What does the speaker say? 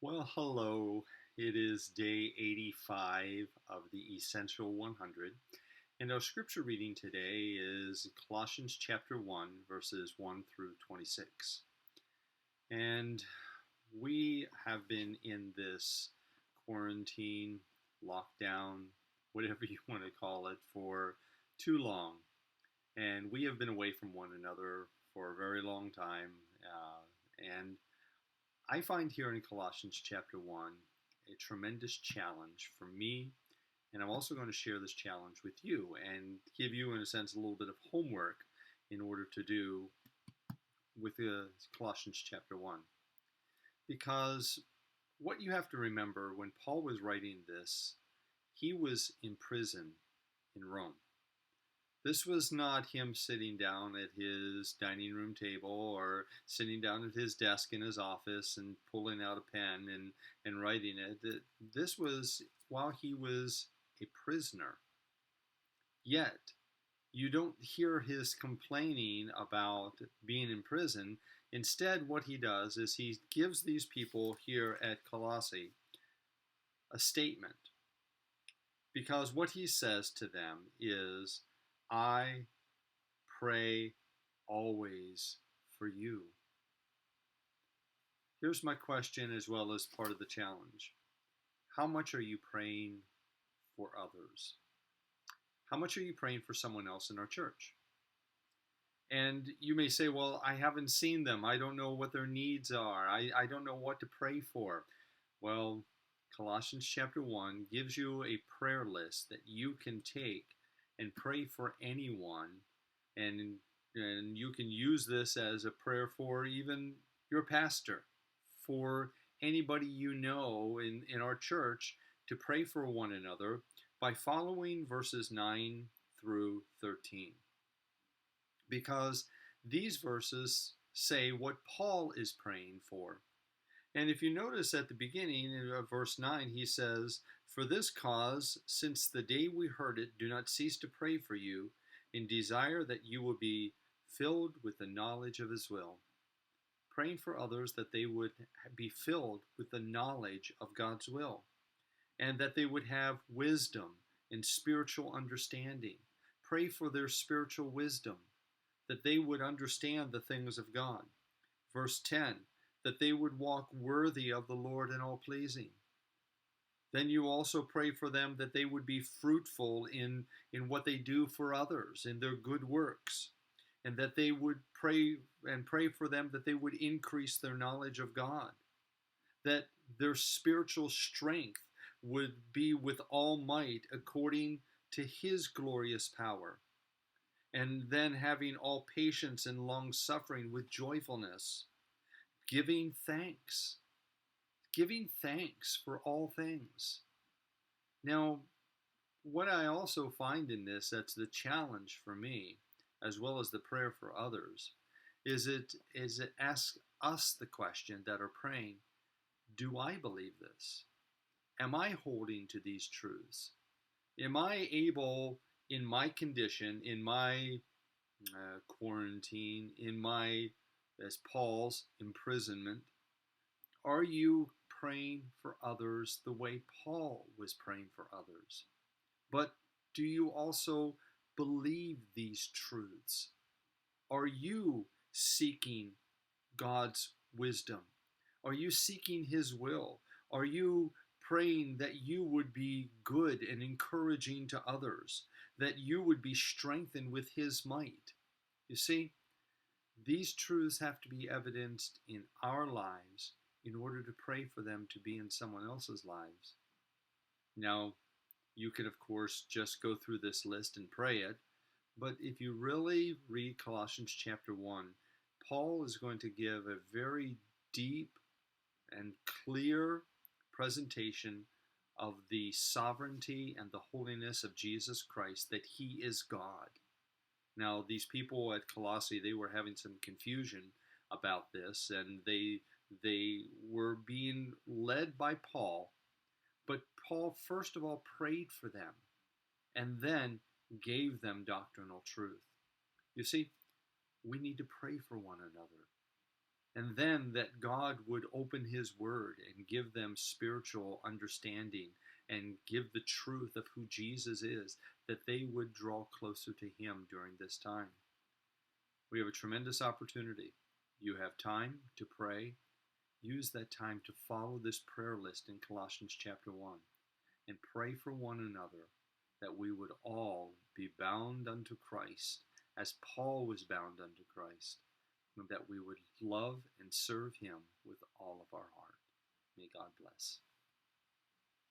Well, hello. It is day 85 of the Essential 100. And our scripture reading today is Colossians chapter 1, verses 1 through 26. And we have been in this quarantine, lockdown, whatever you want to call it, for too long. And we have been away from one another for a very long time. And I find here in Colossians chapter 1 a tremendous challenge for me, and I'm also going to share this challenge with you and give you, in a sense, a little bit of homework in order to do with Colossians chapter 1. Because what you have to remember, when Paul was writing this, he was in prison in Rome. This was not him sitting down at his dining room table or sitting down at his desk in his office and pulling out a pen and writing it. This was while he was a prisoner. Yet, you don't hear his complaining about being in prison. Instead, what he does is he gives these people here at Colossae a statement. Because what he says to them is, I pray always for you. Here's my question as well as part of the challenge. How much are you praying for others? How much are you praying for someone else in our church? And you may say, well, I haven't seen them. I don't know what their needs are. I don't know what to pray for. Well, Colossians chapter 1 gives you a prayer list that you can take and pray for anyone, and you can use this as a prayer for even your pastor, for anybody you know in our church, to pray for one another by following verses 9 through 13. Because these verses say what Paul is praying for. And if you notice at the beginning of verse 9, he says, For this cause, since the day we heard it, do not cease to pray for you, in desire that you will be filled with the knowledge of his will. Praying for others that they would be filled with the knowledge of God's will, and that they would have wisdom and spiritual understanding. Pray for their spiritual wisdom, that they would understand the things of God. Verse 10, that they would walk worthy of the Lord and all pleasing. Then you also pray for them that they would be fruitful in what they do for others, in their good works, and that they would pray for them that they would increase their knowledge of God, that their spiritual strength would be with all might according to his glorious power, and then having all patience and long suffering with joyfulness, giving thanks for all things. Now, what I also find in this, that's the challenge for me, as well as the prayer for others, is it asks us the question that are praying, do I believe this? Am I holding to these truths? Am I able, in my condition, in my quarantine, in my, as Paul's imprisonment, are you praying for others the way Paul was praying for others? But do you also believe these truths? Are you seeking God's wisdom? Are you seeking his will? Are you praying that you would be good and encouraging to others, that you would be strengthened with his might? You see, these truths have to be evidenced in our lives in order to pray for them to be in someone else's lives. Now, you could, of course, just go through this list and pray it, but if you really read Colossians chapter 1, Paul is going to give a very deep and clear presentation of the sovereignty and the holiness of Jesus Christ, that he is God. Now, these people at Colossae, they were having some confusion about this, and they were being led by Paul, but Paul first of all prayed for them and then gave them doctrinal truth. You see, we need to pray for one another. And then that God would open His Word and give them spiritual understanding and give the truth of who Jesus is, that they would draw closer to Him during this time. We have a tremendous opportunity. You have time to pray. Use that time to follow this prayer list in Colossians chapter 1 and pray for one another, that we would all be bound unto Christ as Paul was bound unto Christ, and that we would love and serve Him with all of our heart. May God bless.